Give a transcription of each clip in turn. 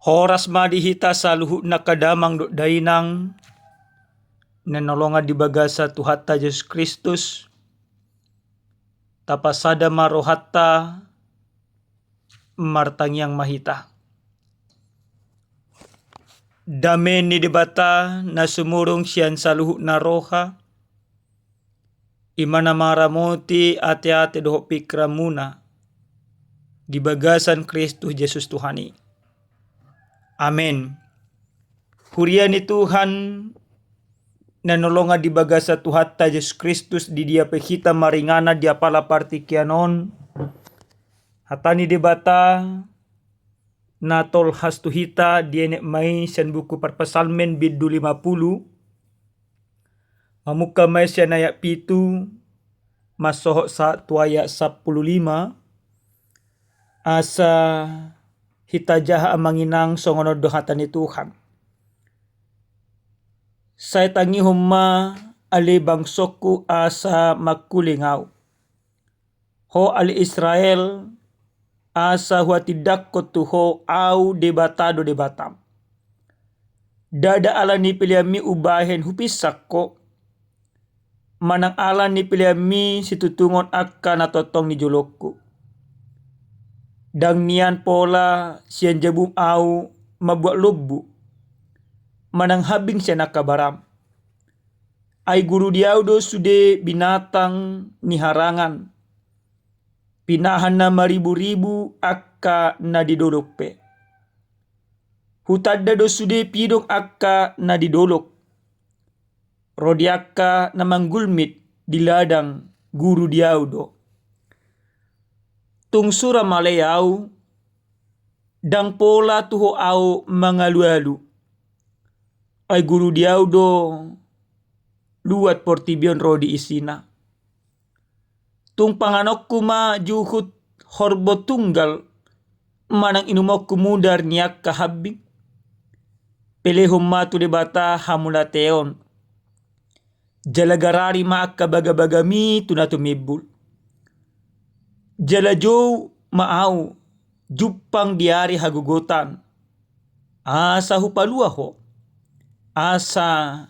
Horas madihita sa luhut na kadamang do dainang nanolonga di bagasa Tuhatta Yesus Kristus tapasada marohatta martangyang mahita. Damen ni debata na sumurong siyan sa luhut na roha imana maramoti ate-ate doho pikra muna di bagasan Kristus Yesus Tuhani. Amen. Huria ni Tuhan na nolonga di bagasa Tuhatta Yesus Kristus di dia pehita maringana dia pala partikianon. Hatani debata natol hastuhita dienek mai sian buku perpasalmen bidu 50. Mamuka mai sian ayat pitu masohok satu ayat 15. Asa hita jaha amanginang songono dohatani Tuhan. Saya tangi humma ali bangsoku asa makulingau. Ho ali Israel asa huati dakko tuho au debatado debatam. Dada ala ni piliami ubahen hupisakko. Manang ala ni piliami situtungon akka natotong ni jolokku. Dang nian pola sian jabum au mabuat lubbu. Manang habing sian nakabaram. Ai guru diaudo sude binatang ni harangan. Pinahan na maribu-ribu akka na didolok. Hutadda do sude pidong akka na didolok. Rodi akka na manggulmit di ladang guru diaudo. Tung sura malayau dang pola tuho au mangalu-alu. Ai guru diaudo luat portibion rodi isina. Tung panganokku ma juhut horbo tunggal manang inumokku mudar niak kahabing. Pelehom matu debata hamulateon. Jalagarari ma akka baga-bagami tunatumibul. Jala jow maau jupang diari hagugutan. Asa hupalua ho. Asa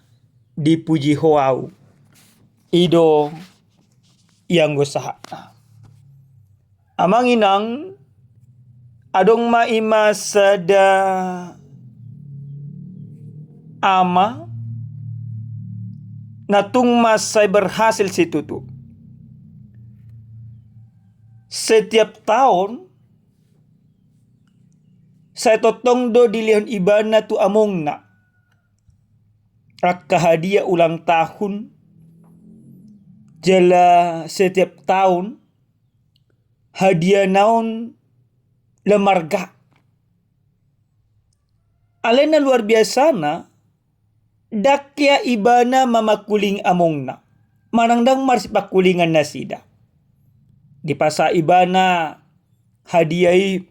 dipuji hoau. Ido yang gosaha. Amanginang adong maima sada ama natung masay berhasil situtu. Setiap tahun saya totong do dilihan ibana tu among na. Akka hadiah ulang tahun. Jala setiap tahun hadiah naon lemarga. Alena luar biasa na dakya ibana mamakuling among na. Manangdang marsipakulingan nasida. Di pasa ibana hadiai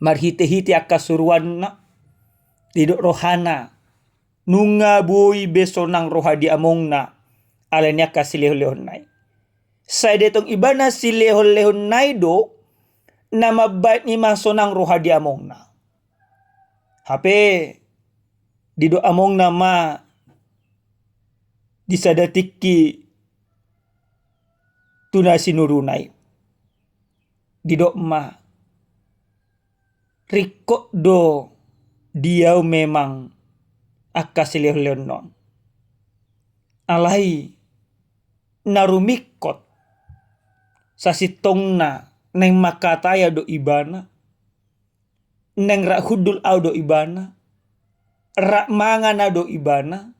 marhite-hite akka suruan na tidok rohana nunga boy besonang rohadi among na alanya ka silehon-lehon nai. Saya detong ibana silehon-lehon nai do na mabait ni masonang rohadi among na. Hape dido among na ma disadatiki tuna sinurunay. Didok ma rikok do diau memang akka silehon-lehon non. Alai narumikot sa sitong na neng makataya do ibana. Neng rak hudul au do ibana. Rak mangana do ibana.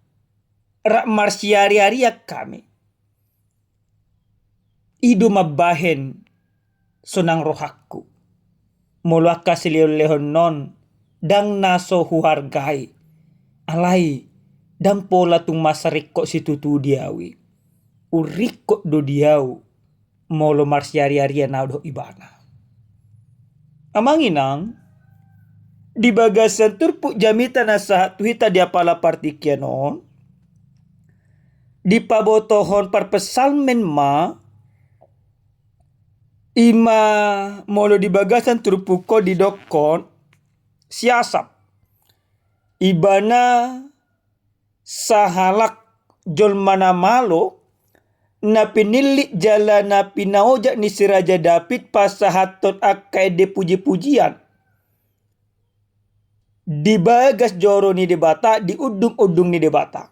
Rak marsiari-ariak kami. Ido mabahen sonang rohakku. Moluaka silehon-lehon non dang naso huhargai. Alai dang pola tung masarikko situtu diawi. Urikko do diau molo marsiari-aria na do ibana. Amanginang di bagasan turpuk jamita na sa tuhita dia pala partikianon. Di pabotohon parpesalmen ma ima molo di bagasan turpuko di dokon siasap. ibana sahalak jolmana malo na pinili jala na pinaoja ni si Raja David pasahaton akai de puji-pujian. Dibagas joro ni debata, di udung-udung ni debata.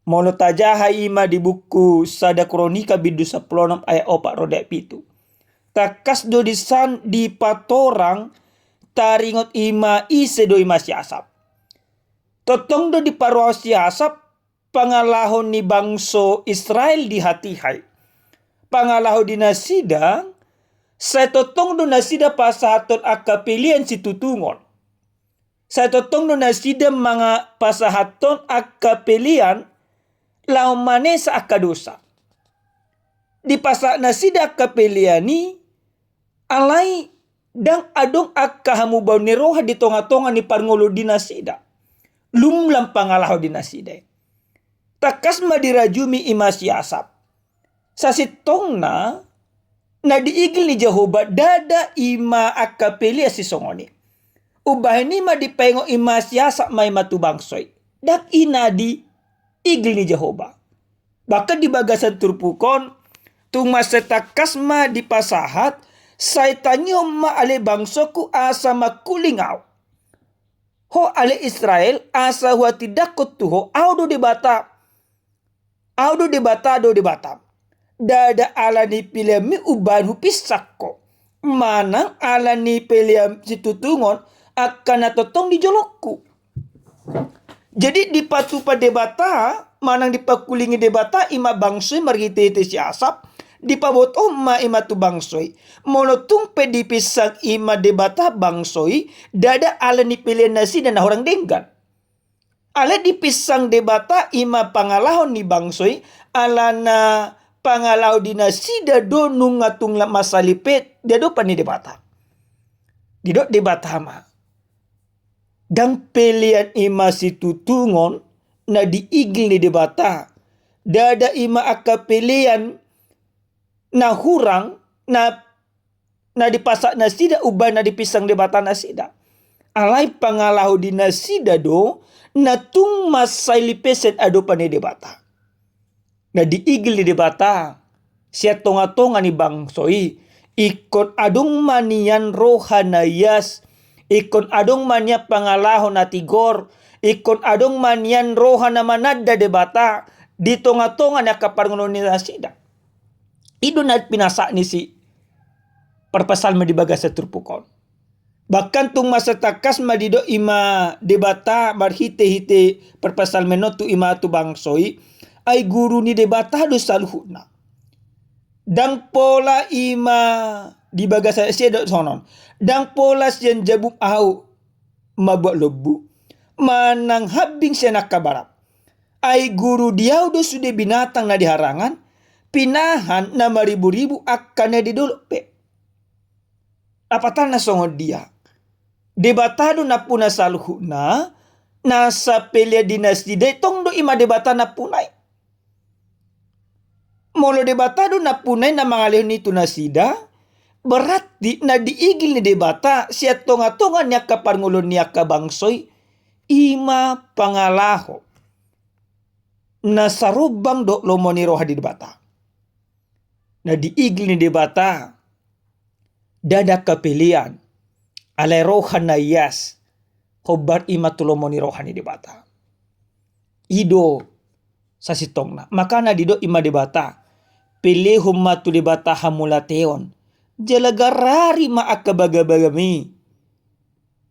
Mono tajaha ima di buku Sada Kronika bidu 10 ayat 4 takas do disan di patorang taringot ima ise do ima siasap. Totong do di parwa siasap pangalahon ni bangso Israel di hatihai. Pangalahon di nasida saya totong do nasida pasahaton akapilian si tutungon. Saya totong do nasida mga pasahaton akapilian lau manesa akadosa. Di pasak nasida akapiliani alai dang adong akahamubau ni roha di tonga-tonga ni parngolo di nasida. Lumlam pangalaho di nasida. Takas madirajumi ima siasap. Sasitong na diigil ni Jehovah dada ima akapelia si songoni. Ubah ni madipengo ima siasap may matubangsoy. Dak inadi igil ni Jehovah. Bahkan di bagasan turpukon tung masetakas ma di pasahat saitanyo ma ale bangsoku asa makulingaw. Ho ale Israel asa huwa tidakot tuho audo debata. Audo debata do debata. Dada ala ni pilemi uban hupisakko. Manang ala ni pilem situtungon akan natotong di jolokku. Jadi di patu pa debata, manang dipakulingi debata ima bangsoy margitete si asap, di pabot ma ima tu bangsoy. Monotung pe dipisang ima debata bangsoy, dada ala ni pilihan nasi dan orang denggan. Ala dipisang debata ima pangalahon ni bangsoy, ala na pangalahon di nasi dado nungatung masalipet, dado pa ni debata. Didot debata ma. Dang pilihan ima si tutungon na diigil ni debata. Dada ima akapilihan na hurang na dipasak nasida uban na dipisang debata nasida. Alay pangalaho di nasida do na tung masay lipeset ado pa ni debata. Na diigil ni debata siya tonga-tonga ni bangsoy ikon adong manian rohanayas. Ikon adong manya pangalahon na tigor. Ikon adong manyan roha na manada debata. Di tonga-tonga na kaparngunon ni nasida. Ido na pinasa ni si perpasal madibaga sa turpukon. Bahkan tung masa takas madido ima debata marhite-hite perpasal menotu ima tu bangsoy. Ay guru ni debata do saluhuna. Dang pola ima dibaga sa siya sonon. Dang polas yan jabuk au mabuat lebu. Manang habing siya nakabarap. Ay guru diaw do sudah binatang na diharangan. Pinahan na maribu-ribu akan na didulpe. Apatan na songod dia. Debatado na puna saluhu na. Nasa pelya dinasti day tong do ima debata na punay. Molo debatado na punay na mga leon nito na sida. Berarti na diigil ni debata siya tonga-tonga niya kaparngulon niya kabangsoy ima pangalaho na sarubang do lomoni roha di debata. Na diigil ni debata dada kapilian alay roha na yas hobar ima tulomoni roha ni debata. Ido sa sitong na. Maka na dido ima debata pilihum matu debata hamulateon. Jalagarari maakabagabagami.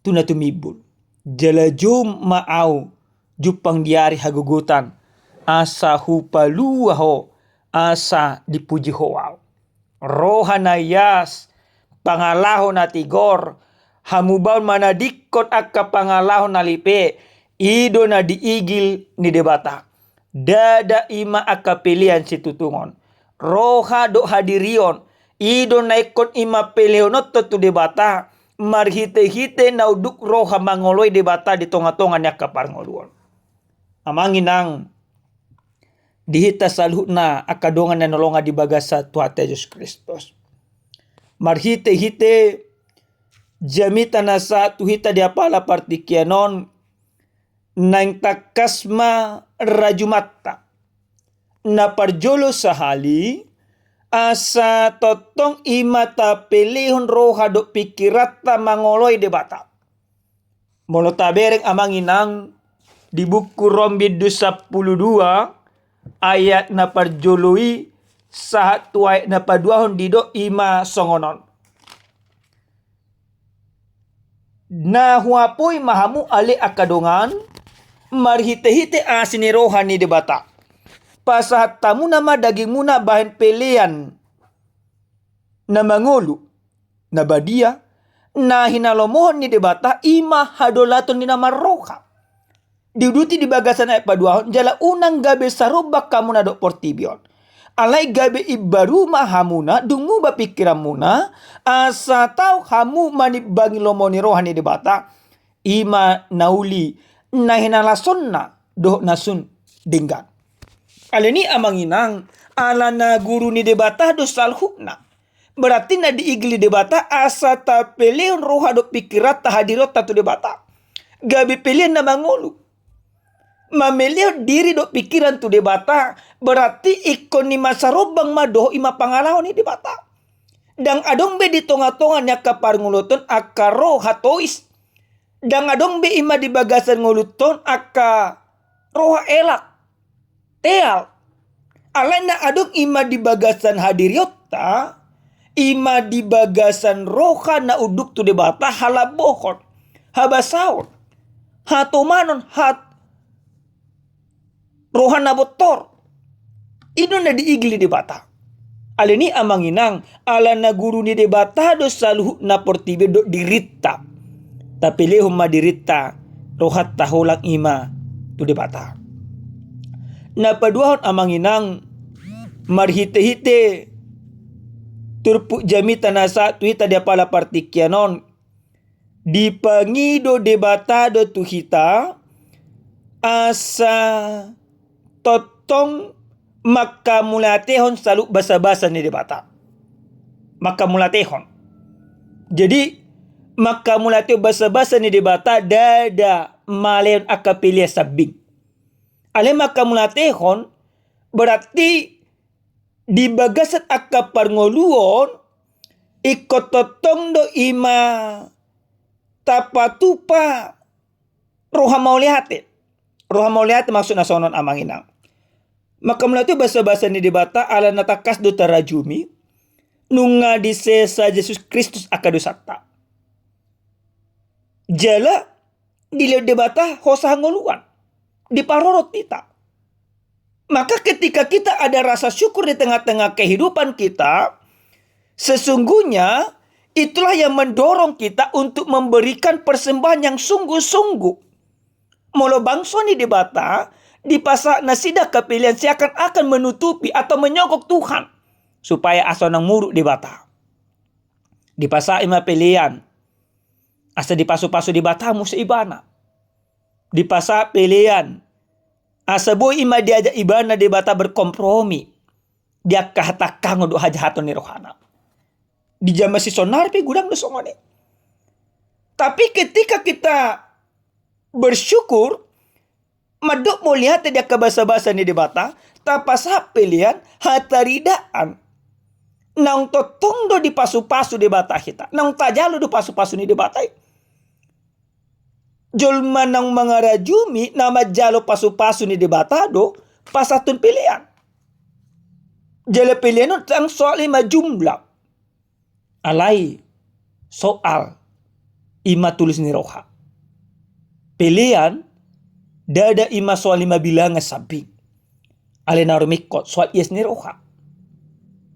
Tuna tumibul. Jalajum maaw. Jupang diari hagugutan. Asa hupaluaho. Asa dipuji hoaw. Rohanayas. Pangalaho na tigor. Hamubaw manadikot akka pangalaho na lipe. Ido na diigil ni debata. Dada ima akapilian si tutungon. Roha do hadirion. Ido naikon ima peleonot tu debata. Marhite-hite na uduk roha mangoloy debata di tonga-tonga niya kaparngoluan. Amanginang dihita saluh na akadongan na nolonga di bagasa Tuhan Yesus Kristus. Marhite-hite jamita na sa tuhita di apala partikianon nang takasma rajumatta na parjolo sahali asa totong imata pelihon roha do pikirata mangoloy debata. Molo tabereng amanginang di buku Rombi 12 ayat na parjoloi sahat tuai na paduahon dido ima songonon. Na huapoy mahamu ale akadongan marhite-hite asini rohani debata. Pasahat tamu nama daging muna bahan pelean na mangolu na badia na hinalomohon ni debata ima hadolaton ni nama roha. Diuduti di bagasan ayat paduahon jala unang gabe sarubak kamu na dok portibion. Alai gabe ibaru mahamuna dungu bapikiran muna asa tau hamu manibangi lomoni rohani debata ima nauli nahinalason doh nasun denggan. Aleni amanginang ala na guru ni debata do salhukna. Berarti na diigli debata asa ta peleon roha do pikirat tahadirot tatu debata. Gabe peleon na mangolu. Mamelio diri do pikiran tu debata berarti ikon ni masarobang madoh ima pangalaw ni debata. Dang adong be di tonga-tonga nya kapar nguluton akaro hatois. Dang adong be ima di bagasan nguluton aka roha elak. Teal. Alana adong ima di bagasan hadiriota. Ima di bagasan roha na uduk tu debata halabohon. Habasaon. Hatomanon hat rohana botor. Ino na diigli debata. Alini amanginang ala na guru ni debata do saluh na portibe do dirita. Tapi lehum ma dirita rohat tahulang ima tu debata. Na paduahon amanginang marhite-hite turpu jami tanasa tuita dia pala partikyanon. Dipangido debata do tuhita asa totong makamulatehon salu basa-basa ni debata. Makamulatehon. Jadi makamulatehon basa-basa ni debata dada maleon akapilia sabing. Ale makamulatehon berarti di bagasat akaparngoluon ikot totong do ima tapatupa roha maulihate. Roha maulihate maksud nasonon amanginang. Maka melalui bahasa-bahasa ni debata ala natakas do tarajumi nunga disesa Yesus Kristus akadosata. Jala dilihat debata hosa ngoluan di parorot kita. Maka ketika kita ada rasa syukur di tengah-tengah kehidupan kita, sesungguhnya itulah yang mendorong kita untuk memberikan persembahan yang sungguh-sungguh. Molo bangso ni debata di pasak nasida kepilihan seakan-akan menutupi atau menyogok Tuhan supaya asonang muruk debata. Di pasak ima pilihan asa dipasu-pasu debata musa ibana. Di pasak pilihan asa boy ima diajak ibana debata berkompromi. Dia kahatakan untuk hajahaton ni rohana. Di jam masih sonar pi gudang do songone. Tapi ketika kita bersyukur madok mau lihat dia ke basa-basa ni debata tapasa pilihan hataridaan nang totong do di pasu-pasu debata kita nang tajalo do pasu-pasu ni debata jolma nang mangarajumi nama jalo pasu-pasu ni debata do pasatun pilihan jala pilihan no tang soal lima jumlah alai soal ima tulis ni roha pilihan dada ima soal 5 bilangan sabing. Alena rumikot soal yes ni roha.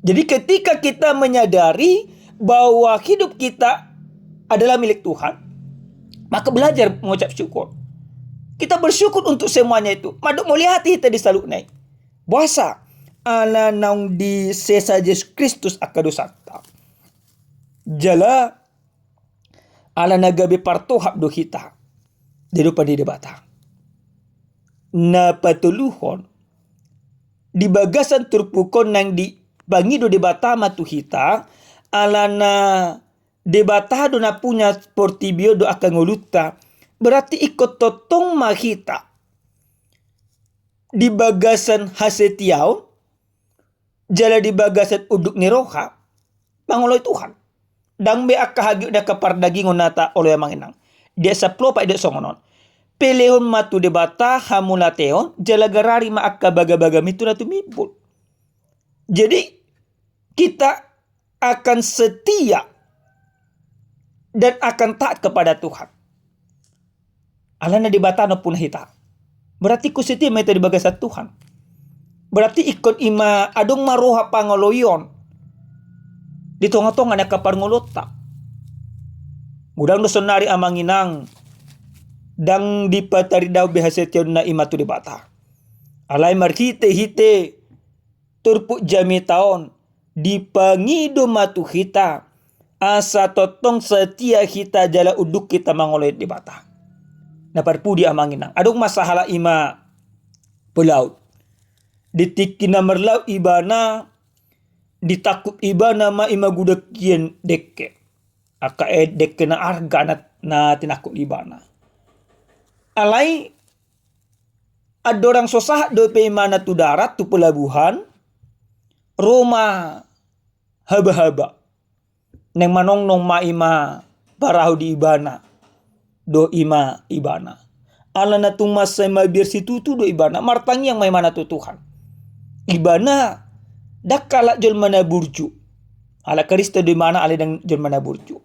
Jadi ketika kita menyadari bahwa hidup kita adalah milik Tuhan, maka belajar mengucap syukur. Kita bersyukur untuk semuanya itu. Maduk melihat kita di saluk naik. Puasa ala naung di sesa Yesus Kristus akadosata. Jala ala nagabe partohap do kita. Di depan di debata. Na patuluhon di bagasan turpukon nang di bangido debata matuhita alana debata do na punya portibio do akan ngoluta berarti ikut totong mahita di bagasan hasetiaon, jala di bagasan uduk ni roha, mangoloy Tuhan. Dang be akahagi da kapardagingon nata oleh manginang. Dia saplo pa ide songonon. Pelehon matu debata hamulateon, jala garari ma akka baga-baga mitu na tumibul. Jadi kita akan setia dan akan taat kepada Tuhan. Alana debata no pun hita. Berarti ku setia meta di bagasa Tuhan. Berarti ikut ima adong maroha pangoloyon. Di tonga-tonga na kaparngolota. Mudang no sonari amanginang. Dang dipatari daw behasetiyon na ima tu debata. Alay marhite-hite. Turpu jami taon. Dipangido matu hita. Asa totong setia hita jala uduk kita mangoloy debata. Naparpudi amanginang. Adong masahala ima pelaut. Ditiki na merlau ibana. Ditakut ibana ma ima gudak kien dekke. Aka dekke na arga na tinakut ibana. Alay adorang sosah do pe imana tu darat tu pelabuhan. Roma haba-haba. Neng manong ma ima parahu di ibana. Do ima ibana. Ala na tumas sa mabir si tutu do ibana. Martang yang may mana tu Tuhan. Ibana dakala jol mana burju. Ala Kristo do mana ala dang jol mana burju.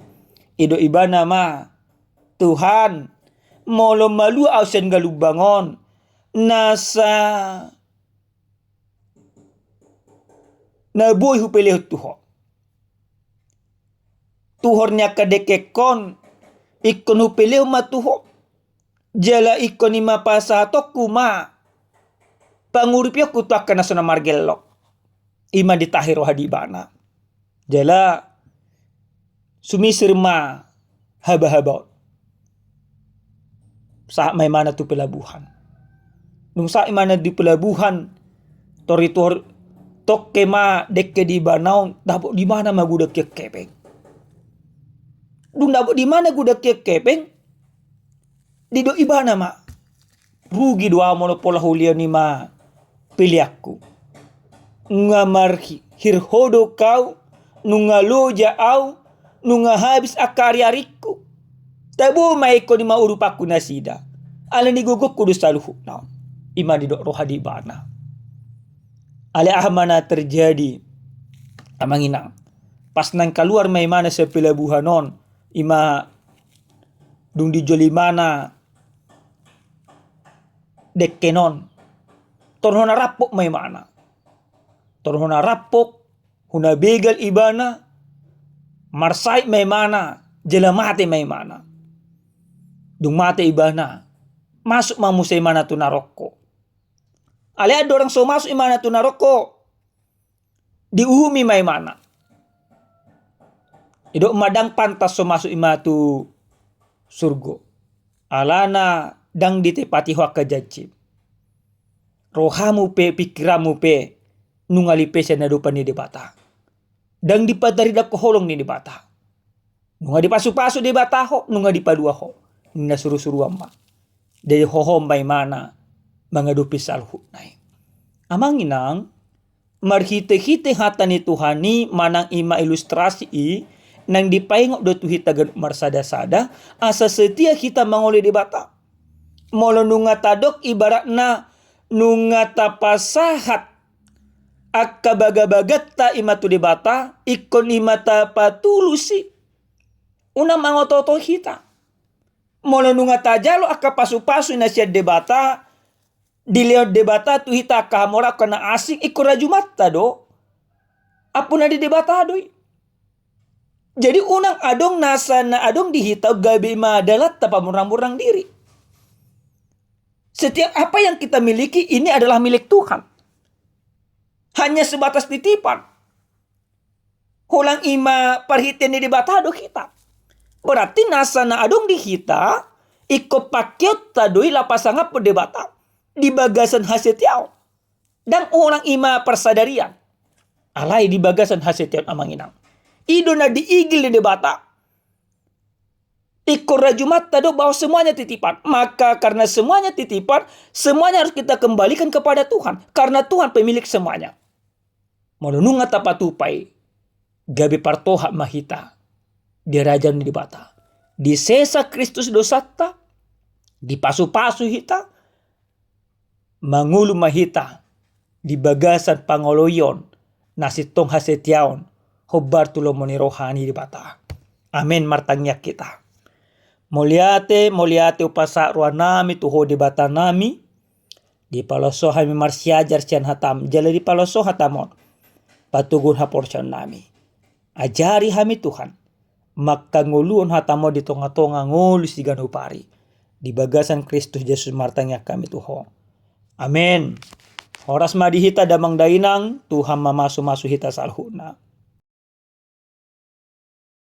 Ido ibana ma Tuhan molo malu ausen galubangon. Nasa naboy hupeleh tuho. Tuhornya kadekekon. Ikon hupeleo matuho. Jala ikon ima pasato kuma. Panguripyo kutuak na suna margelok. Ima ditahiro hadibana. Jala sumisirma haba-haba. Sa may mana tu pelabuhan. Nung sa imana di pelabuhan. Toritor tokke ma dekke di banaon. Dabo di mana magudak kepeng. Dung dabo di mana gudak kepeng? Di do ibana ma. Rugi doa mono pola hulia ni ma piliakku. Ngamarhi hirhodo kau. Nunga loja au. Nunga habis akari-ariku. Tabo maiko ni maurupaku nasida. Ala ni guguk kudu saluhu. Nah, ima di do roha di bana. Ale ahmana terjadi. Amanginang. Pas nang keluar may mana sa pelabuhanon. Ima dung di jolimana dekkenon torhona rapok may mana torhona rapok huna begal ibana marsai may mana jela mate may mana dung mate ibana masuk mamusay mana tu naroko ale ada orang so masuk imana tu naroko diuhumi may mana. Ido madang pantas so masuk imatu surgo. Alana dang ditepati hoa kajajib. Rohamu pe pikiramu pe nungalipe siya nadupan ni debata. Dang dipatari dap koholong ni debata. Nunga dipasu-pasu debata ho, nunga dipadua ho. Nina suru-suru amma. Dari hohom may mana mga dupis alhut nai. Amanginang marhite-hite hata ni Tuhani manang ima ilustrasi nang dipaingok do tuhi tagan marsada-sada asa setia kita mangoleh debata. Molo nunga tadok ibarat na nunga tapasahat akka baga-bagatta imatu debata ikon imata patulusi. Una mangototo kita. Molo nunga tajalo akka pasu-pasu na siya debata dilihat debata tu hita kahamora kana asing ikurajumatta do. Apuna di debata doi. Jadi unang adong nasa na adong dihitau gabi madalat tapa murang-murang diri. Setiap apa yang kita miliki ini adalah milik Tuhan. Hanya sebatas titipan. Hulang ima perhitian di batado kita. Berarti nasa na adong dihita iko pakyot tadoi lapasanga perdebata di bagasan hasetiao. Dan orang ima persadarian. Alai di bagasan hasetiao amanginang. Ido na diigil di debata. Ikor rajumat tado bahwa semuanya titipan. Maka karena semuanya titipan, semuanya harus kita kembalikan kepada Tuhan. Karena Tuhan pemilik semuanya. Menununga tapatupai, gabi partoha mahita, dirajam di bata. Di sesa Kristus dosata, di pasu-pasu hita, mangulu mahita, di bagasan pangoloyon, nasitong hasetiaon, hobar tulo moni rohani di bata. Amin martangnya kita. Moliate upasa ruang nami tuho di bata nami. Di paloso hami marsiajar sian hatam. Jala di paloso hatamon. Patugun haporsian nami. Ajari hami Tuhan. Maka nguluon hatamo di tonga-tonga ngulus di ganupari. Di bagasan Kristus Yesus martangnya kami tuho. Amin. Horas madihita damang dainang Tuhan mamasu-masu hita salhuna.